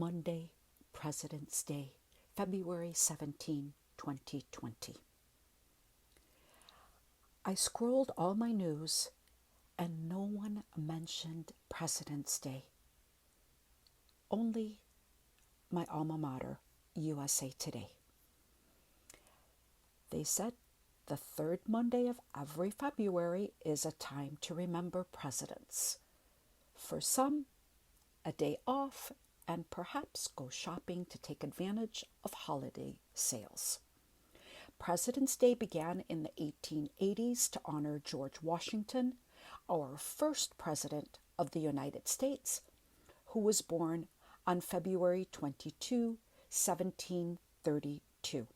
Monday, President's Day, February 17, 2020. I scrolled all my news and no one mentioned President's Day. Only my alma mater, USA Today. They said the third Monday of every February is a time to remember presidents. For some, a day off and perhaps go shopping to take advantage of holiday sales. President's Day began in the 1880s to honor George Washington, our first president of the United States, who was born on February 22, 1732.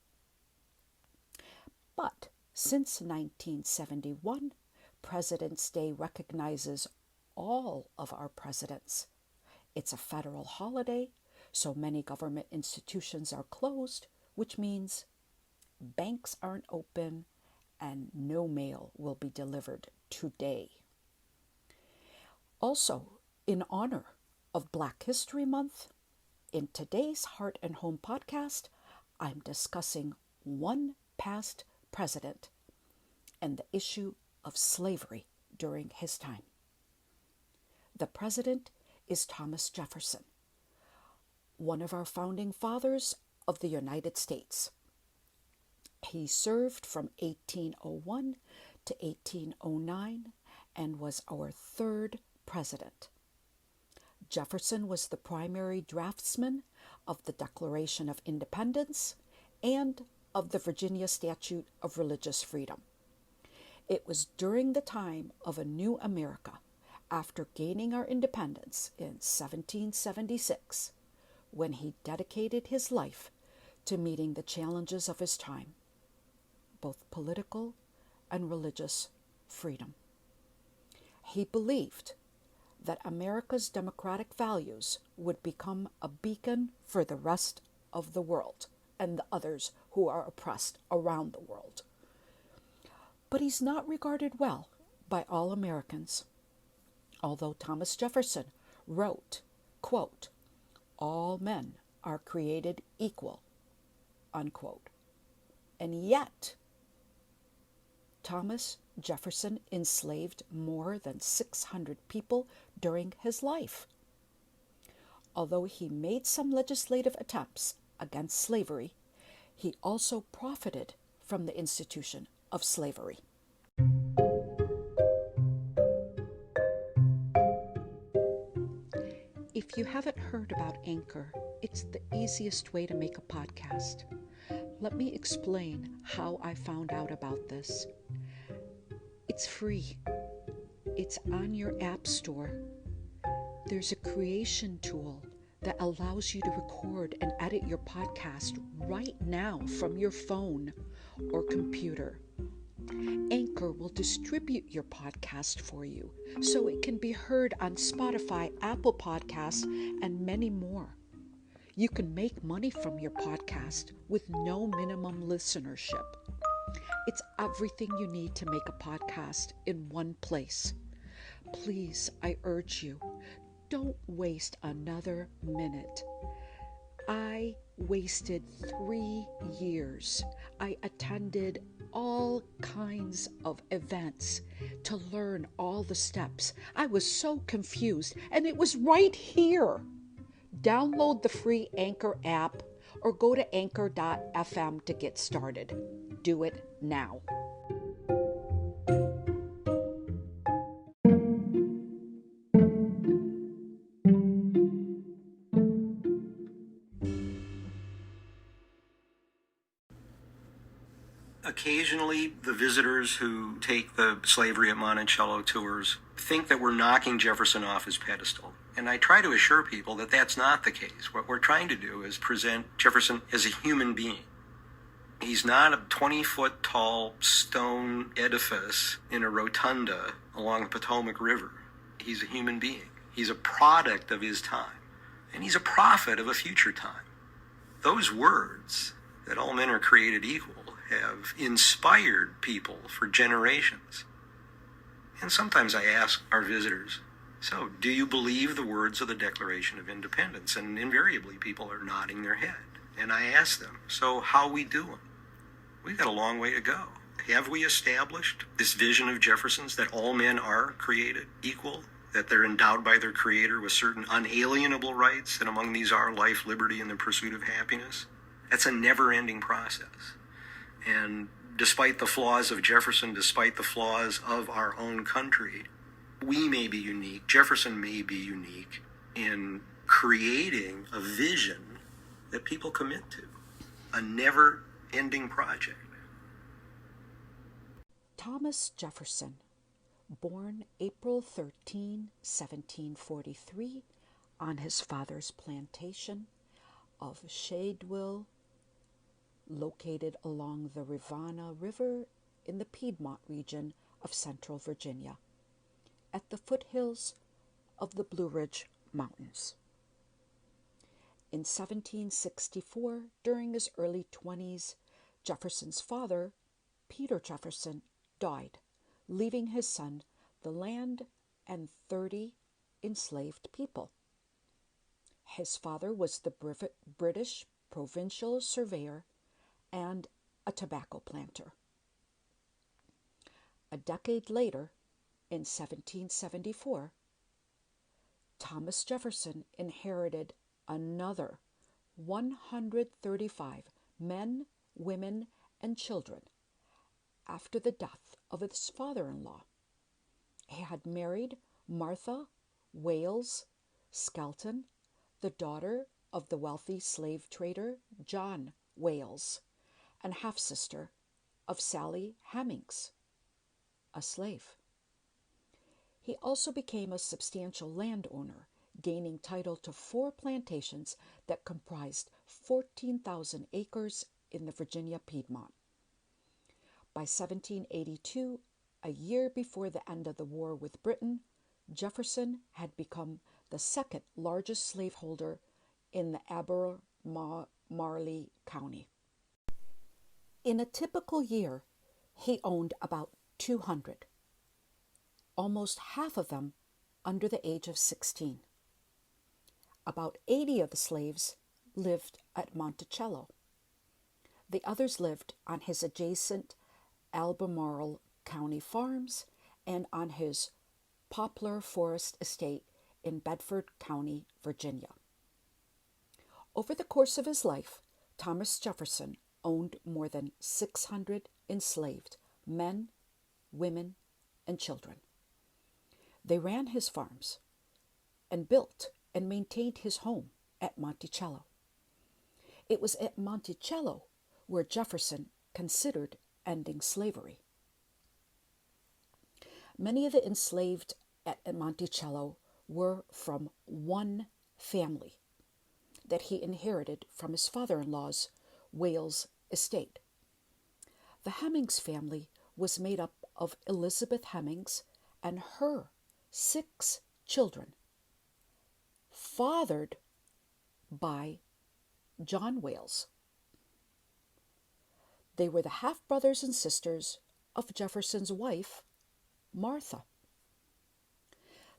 But since 1971, President's Day recognizes all of our presidents. It's a federal holiday, so many government institutions are closed, which means banks aren't open and no mail will be delivered today. Also, in honor of Black History Month, in today's Heart and Home podcast, I'm discussing one past president and the issue of slavery during his time. The president is Thomas Jefferson, one of our founding fathers of the United States. He served from 1801 to 1809 and was our third president. Jefferson was the primary draftsman of the Declaration of Independence and of the Virginia Statute of Religious Freedom. It was during the time of a new America, after gaining our independence in 1776, when he dedicated his life to meeting the challenges of his time, both political and religious freedom. He believed that America's democratic values would become a beacon for the rest of the world and the others who are oppressed around the world. But he's not regarded well by all Americans. Although Thomas Jefferson wrote, quote, "All men are created equal," unquote. And yet, Thomas Jefferson enslaved more than 600 people during his life. Although he made some legislative attempts against slavery, he also profited from the institution of slavery. If you haven't heard about Anchor, it's the easiest way to make a podcast. Let me explain how I found out about this. It's free. It's on your app store. There's a creation tool that allows you to record and edit your podcast right now from your phone or computer. Anchor will distribute your podcast for you so it can be heard on Spotify, Apple Podcasts, and many more. You can make money from your podcast with no minimum listenership. It's everything you need to make a podcast in one place. Please, I urge you, don't waste another minute. I wasted 3 years. I attended all kinds of events to learn all the steps. I was so confused, and it was right here. Download the free Anchor app or go to anchor.fm to get started. Do it now. Occasionally, the visitors who take the slavery at Monticello tours think that we're knocking Jefferson off his pedestal. And I try to assure people that that's not the case. What we're trying to do is present Jefferson as a human being. He's not a 20-foot tall stone edifice in a rotunda along the Potomac River. He's a human being. He's a product of his time. And he's a prophet of a future time. Those words, that all men are created equal, have inspired people for generations. And sometimes I ask our visitors, So, do you believe the words of the Declaration of Independence? And invariably, people are nodding their head. And I ask them, so how we doing? We've got a long way to go. Have we established this vision of Jefferson's that all men are created equal, that they're endowed by their Creator with certain unalienable rights, and among these are life, liberty, and the pursuit of happiness? That's a never-ending process. And despite the flaws of Jefferson, despite the flaws of our own country, we may be unique, Jefferson may be unique in creating a vision that people commit to, a never-ending project. Thomas Jefferson, born April 13, 1743, on his father's plantation of Shadwell, located along the Rivanna River in the Piedmont region of central Virginia, at the foothills of the Blue Ridge Mountains. In 1764, during his early 20s, Jefferson's father, Peter Jefferson, died, leaving his son the land and 30 enslaved people. His father was the British provincial surveyor and a tobacco planter. A decade later, in 1774, Thomas Jefferson inherited another 135 men, women, and children after the death of his father-in-law. He had married Martha Wales Skelton, the daughter of the wealthy slave trader John Wales, and half-sister of Sally Hemings, a slave. He also became a substantial landowner, gaining title to 4 plantations that comprised 14,000 acres in the Virginia Piedmont. By 1782, a year before the end of the war with Britain, Jefferson had become the second largest slaveholder in the Albemarle County. In a typical year, he owned about 200, almost half of them under the age of 16. About 80 of the slaves lived at Monticello. The others lived on his adjacent Albemarle County farms and on his Poplar Forest estate in Bedford County, Virginia. Over the course of his life, Thomas Jefferson owned more than 600 enslaved men, women, and children. They ran his farms and built and maintained his home at Monticello. It was at Monticello where Jefferson considered ending slavery. Many of the enslaved at Monticello were from one family that he inherited from his father-in-law's Wales estate. The Hemings family was made up of Elizabeth Hemings and her 6 children, fathered by John Wales. They were the half-brothers and sisters of Jefferson's wife, Martha.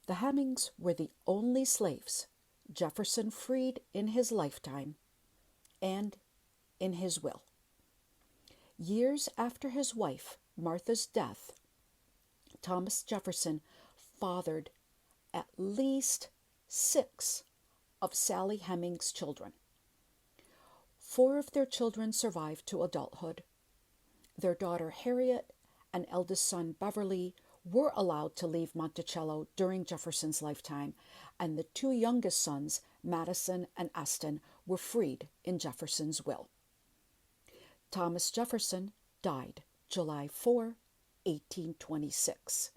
The Hemings were the only slaves Jefferson freed in his lifetime and in his will. Years after his wife, Martha's death, Thomas Jefferson fathered at least 6 of Sally Hemings' children. 4 of their children survived to adulthood. Their daughter Harriet and eldest son Beverly were allowed to leave Monticello during Jefferson's lifetime, and the 2 youngest sons, Madison and Eston, were freed in Jefferson's will. Thomas Jefferson died July 4, 1826,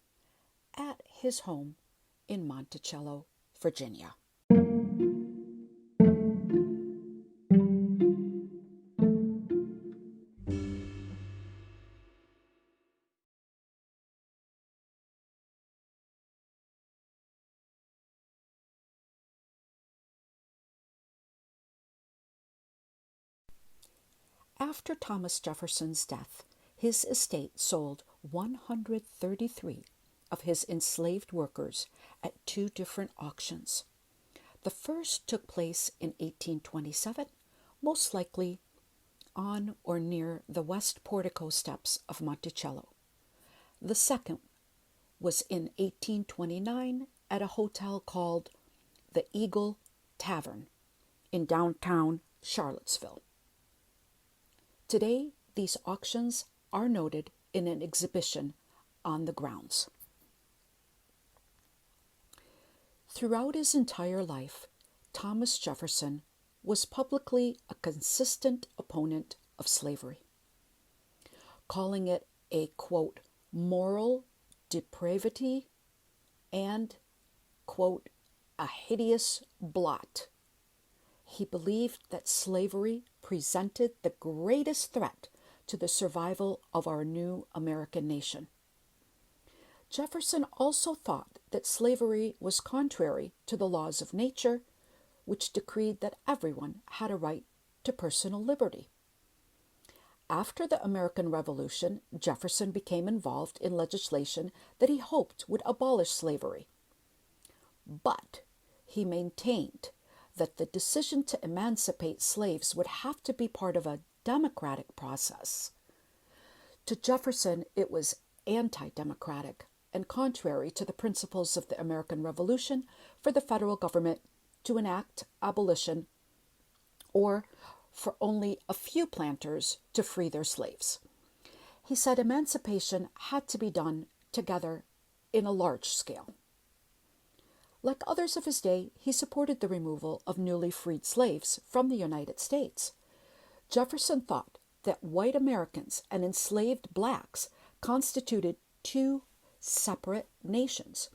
at his home in Monticello, Virginia. After Thomas Jefferson's death, his estate sold 133 of his enslaved workers at two different auctions. The first took place in 1827, most likely on or near the west portico steps of Monticello. The second was in 1829 at a hotel called the Eagle Tavern in downtown Charlottesville. Today, these auctions are noted in an exhibition on the grounds. Throughout his entire life, Thomas Jefferson was publicly a consistent opponent of slavery, calling it a, quote, moral depravity and, quote, a hideous blot. He believed that slavery presented the greatest threat to the survival of our new American nation. Jefferson also thought that slavery was contrary to the laws of nature, which decreed that everyone had a right to personal liberty. After the American Revolution, Jefferson became involved in legislation that he hoped would abolish slavery. But he maintained that the decision to emancipate slaves would have to be part of a democratic process. To Jefferson, it was anti-democratic and contrary to the principles of the American Revolution for the federal government to enact abolition or for only a few planters to free their slaves. He said emancipation had to be done together in a large scale. Like others of his day, he supported the removal of newly freed slaves from the United States. Jefferson thought that white Americans and enslaved blacks constituted two separate nations,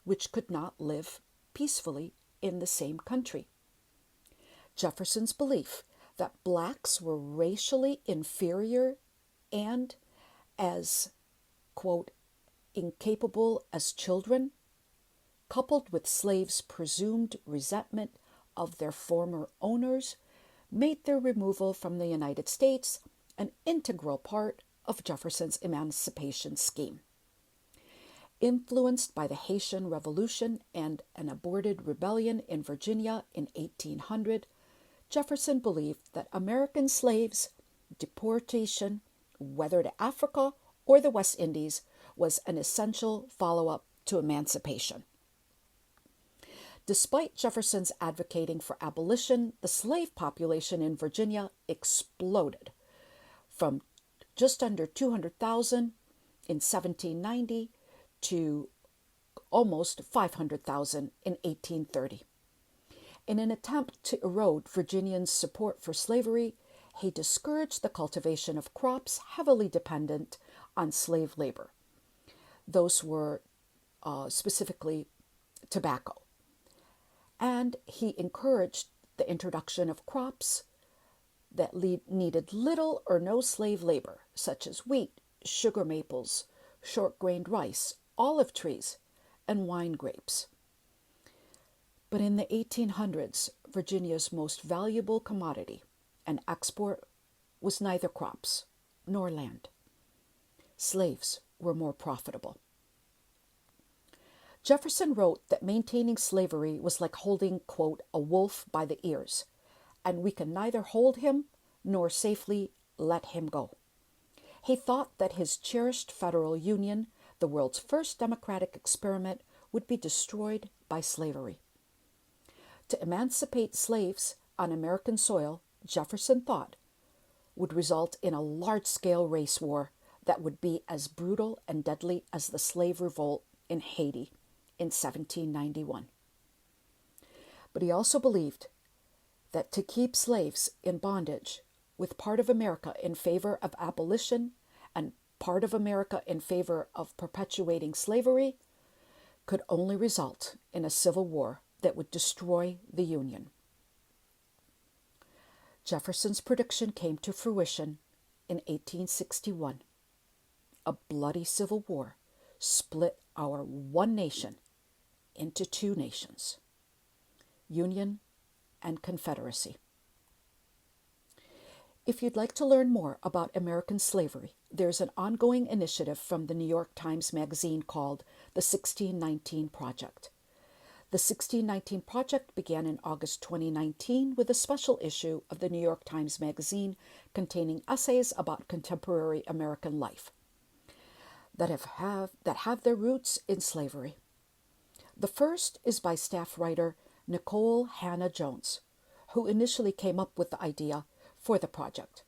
which could not live peacefully in the same country. Jefferson's belief that blacks were racially inferior and as, quote, incapable as children, coupled with slaves' presumed resentment of their former owners, made their removal from the United States an integral part of Jefferson's emancipation scheme. Influenced by the Haitian Revolution and an aborted rebellion in Virginia in 1800, Jefferson believed that American slaves' deportation, whether to Africa or the West Indies, was an essential follow-up to emancipation. Despite Jefferson's advocating for abolition, the slave population in Virginia exploded from just under 200,000 in 1790 to almost 500,000 in 1830. In an attempt to erode Virginians' support for slavery, he discouraged the cultivation of crops heavily dependent on slave labor. Those were specifically tobacco. And he encouraged the introduction of crops that needed little or no slave labor, such as wheat, sugar maples, short-grained rice, olive trees, and wine grapes. But in the 1800s, Virginia's most valuable commodity and export was neither crops nor land. Slaves were more profitable. Jefferson wrote that maintaining slavery was like holding, quote, a wolf by the ears, and we can neither hold him nor safely let him go. He thought that his cherished federal union, the world's first democratic experiment, would be destroyed by slavery. To emancipate slaves on American soil, Jefferson thought, would result in a large-scale race war that would be as brutal and deadly as the slave revolt in Haiti in 1791. But he also believed that to keep slaves in bondage, with part of America in favor of abolition and part of America in favor of perpetuating slavery, could only result in a civil war that would destroy the Union. Jefferson's prediction came to fruition in 1861. A bloody civil war split our one nation into two nations, Union and Confederacy. If you'd like to learn more about American slavery, there's an ongoing initiative from the New York Times Magazine called the 1619 Project. The 1619 Project began in August 2019 with a special issue of the New York Times Magazine containing essays about contemporary American life that have their roots in slavery. The first is by staff writer Nicole Hannah Jones, who initially came up with the idea for the project.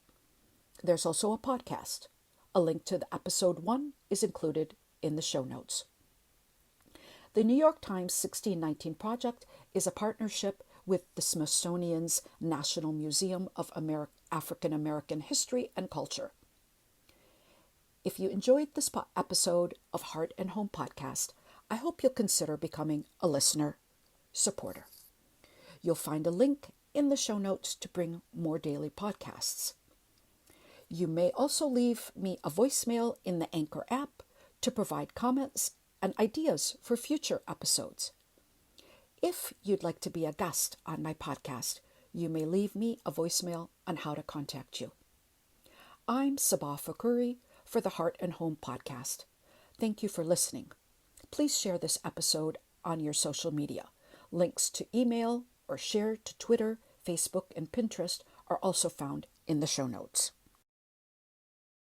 There's also a podcast. A link to the episode 1 is included in the show notes. The New York Times 1619 Project is a partnership with the Smithsonian's National Museum of African American History and Culture. If you enjoyed this episode of Heart and Home Podcast, I hope you'll consider becoming a listener supporter. You'll find a link in the show notes to bring more daily podcasts. You may also leave me a voicemail in the Anchor app to provide comments and ideas for future episodes. If you'd like to be a guest on my podcast, you may leave me a voicemail on how to contact you. I'm Sabah Fakuri for the Heart and Home Podcast. Thank you for listening. Please share this episode on your social media. Links to email or share to Twitter, Facebook, and Pinterest are also found in the show notes.